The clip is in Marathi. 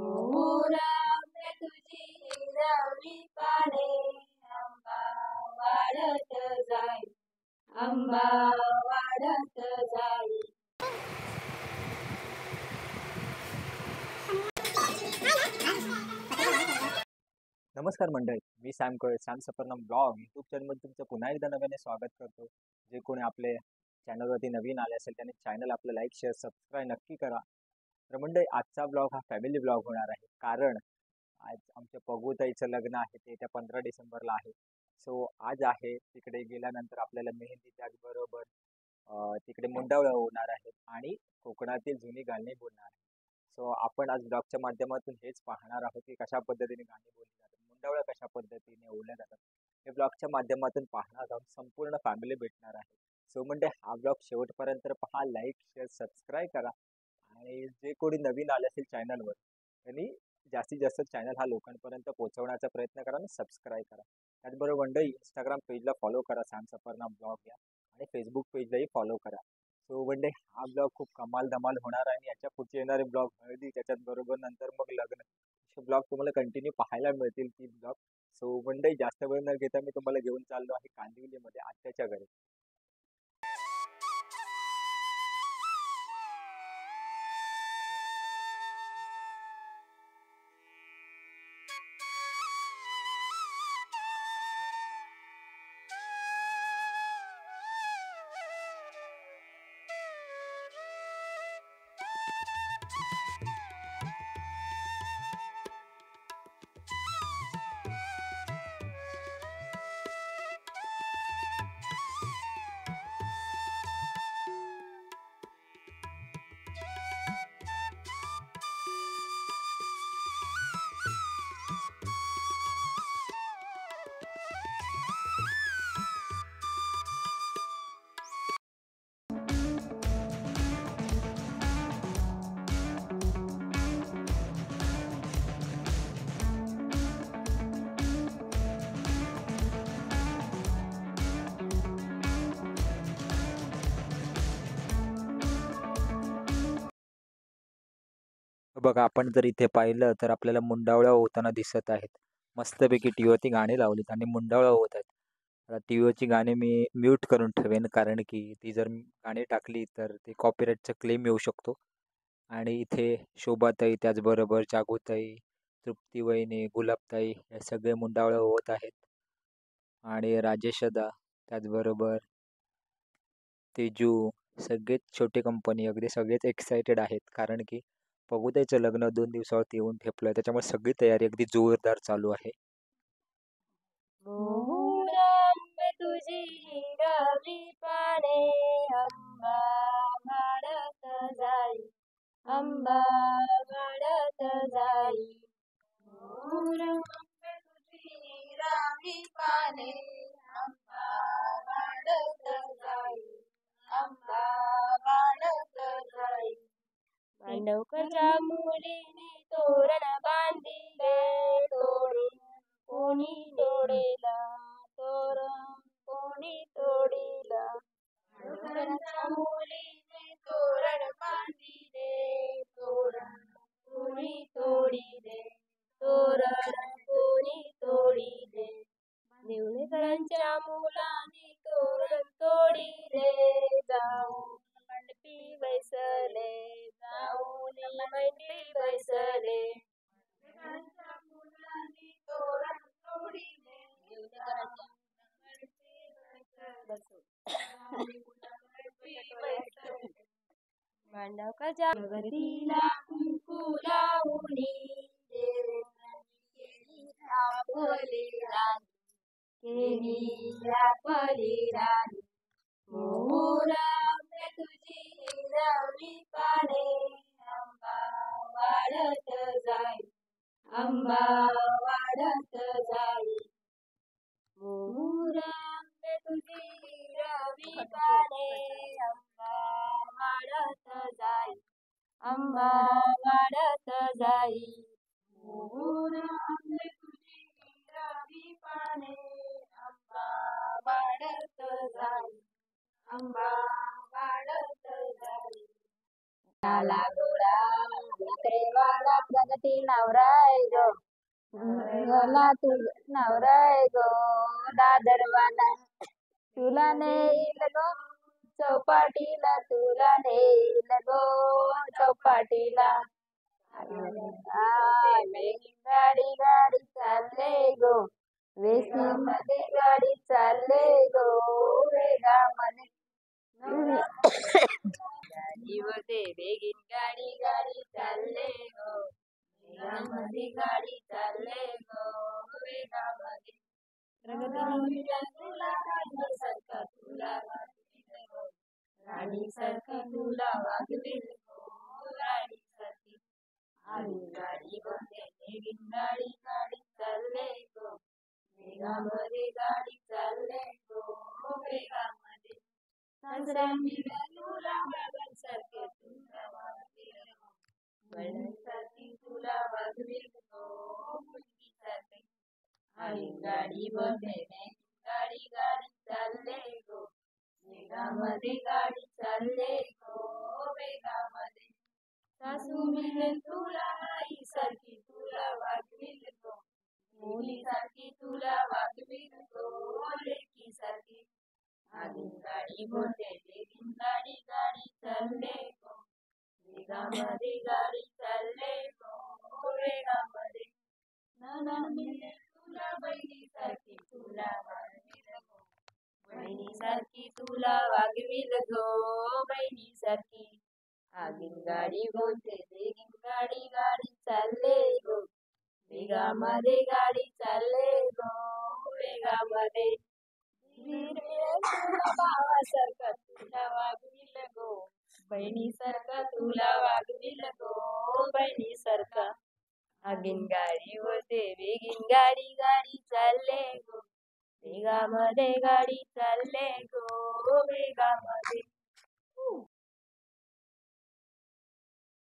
मोरांबे तुझी हिरवी पाने, आंबा वाढत जाई, आंबा वाढत जाई. नमस्कार मंडळी, मी Sam कोळे, Sam Safarnama blog YouTube चॅनलमध्ये तुमचं पुन्हा एकदा नव्याने स्वागत करतो. जे कोणी आपले चॅनलवरती नवीन आले असेल त्यांनी चॅनल आपलं लाईक शेअर सबस्क्राईब नक्की करा. तर मंडळी, आजचा ब्लॉग हा फॅमिली ब्लॉग होणार आहे, कारण आज आमच्या पगूताईचं लग्न आहे, ते त्या 15 डिसेंबरला आहे. सो आज आहे, तिकडे गेल्यानंतर आपल्याला मेहंदी, त्याचबरोबर तिकडे मुंडावळ्या होणार आहेत आणि कोकणातील जुनी गाणी बोलणार आहे. सो आपण आज ब्लॉगच्या माध्यमातून हेच पाहणार आहोत की कशा पद्धतीने गाणी बोलली जातात, मुंडावळ्या कशा पद्धतीने ओढल्या जातात, हे ब्लॉगच्या माध्यमातून पाहणार आहोत. संपूर्ण फॅमिली भेटणार आहे. सो म्हणजे हा ब्लॉग शेवटपर्यंत पहा, लाईक शेअर सबस्क्राईब करा. आणि जे कोणी नवीन आले असेल चॅनलवर त्यांनी जास्तीत जास्त चॅनल हा लोकांपर्यंत पोहोचवण्याचा प्रयत्न करा आणि सबस्क्राईब करा. त्याचबरोबर मंडळी, इंस्टाग्राम पेजला फॉलो करा, सॅम सफरनाम ब्लॉग या, आणि फेसबुक पेजलाही फॉलो करा. सो म्हणजे हा ब्लॉग खूप कमाल धमाल होणार आहे. आणि याच्या पुढचे येणारे ब्लॉग हळदी, त्याच्यात बरोबर नंतर मग लग्न, असे ब्लॉग तुम्हाला कंटिन्यू पाहायला मिळतील, ती ब्लॉग. सो मंडळी, जास्त वेळ न घेता मी तुम्हाला घेऊन चाललो आहे कांदिवलीमध्ये आत्याच्या घरी. बघा, आपण जर इथे पाहिलं तर आपल्याला मुंडावळ्या होताना दिसत आहेत. मस्तपैकी टीव्हीवरती गाणी लावलीत आणि मुंडावळ्या होत आहेत. आता टीव्हीवरची गाणी मी म्यूट करून ठेवेन, कारण की ती जर गाणी टाकली तर ते कॉपीराईटचा क्लेम येऊ शकतो. आणि इथे शोभाताई, त्याचबरोबर जागोताई, तृप्ती वहिनी, गुलाबताई हे सगळे मुंडावळ्या होत आहेत. आणि राजेशदा, त्याचबरोबर तेजू, सगळेच छोटे कंपनी अगदी सगळेच एक्सायटेड आहेत, कारण की पगुताईचं लग्न 2 दिवसावरती येऊन ठेपलंय. त्याच्यामुळे सगळी तयारी अगदी जोरदार चालू आहे. मोरांबे तुझी हिरवी पाने, आंबा वाढत जाई, आंबा वाढत जाई. मोरांबे तुझी हिरवी पाने, आंबा वाढत जाई, आंबा वाढत जाई. मांडवकच्या मुलीने तोरण बांधिले, तोरण कोणी तोडेला, तोरण कोणी तोडिला. मांडवकच्या मुलीने तोरण बांधिले, तोरण कोणी तोडिले, तोरण कोणी तोडिले. देवळीकरांच्या मुलाने तोरण तोडिले, जाऊन मंडपी बैसले, जाऊन मंडपी बैसले. देवळीकरांच्या मुलाने तोरण तोडिले, देवळीकरांच्या मंडपी बैसले. मांडवकाच्या गतीला कुंकू लावूनी, देवतांनी केली आपली राणी, केली आपली राणी. मोरांबे तुझी हिरवी पाने, आंबा वाढत जाई, आंबा वाढत जाई. मोरांबे तुझी हिरवी पाने, आंबा वाढत जाई, आंबा वाढत जाई. मोरांबे तुझी हिरवी पाने, आंबा वाढत जाई, आंबा वाढत जाई. आला गोळा पत्रेवाला प्रगती नवराय गो मला तू नवराय गो दादरवाला तुला नेईल गो चौपाटीला तुला नेईल गो चौपाटीला गाडी गाडी चालले गो वेसमध्ये गाडी चालले गो वेगामध्ये गाडी होते बेगीन गाडी गाडी चालले गो वेगामध्ये गाडी चालले गो वेगामध्ये तुला राणी सारखा तुला वागवील गो राणी सारखी तुला वागवील गो राणी सारखी आली गाडी होते बेगीन गाडी गाडी चालले गो वेगामध्ये गाडी चालले गो वेगामध्ये सासऱ्यांनी तुला बाबांसारखे तुला वागवील गो बहिणीसारखी तुला वागवील गो मुलगीसारखी आली गाडी होते गाडी गाडी चालले गो वेगामध्ये गाडी चालले गो वेगामध्ये सासू मिळेल तुला आईसारखी तुला वागवील गो मुलीसारखी तुला वागवील गो लेकीसारखी आली गाडी होते बेगीन गाडी गाडी चालले गो वेगामध्ये गाडी चालले गो वेगामध्ये नणंद मिळेल तुला बहिणीसारखी तुला वागवील गो बहिणीसारखी तुला वागवील गो बहिणीसारखी आगीन गाडी बोलते बेगीन गाडी गाडी चालले गो वेगामध्ये गाडी चालले गो वेगामध्ये तुला भावासारखा तुला वागवील गो बहिणीसारखा तुला वागवील गो बहिणीसारखा आगीन गाडी होते बेगीन गाडी गाडी चालले गो वेगामध्ये गाडी चालले गो वेगामध्ये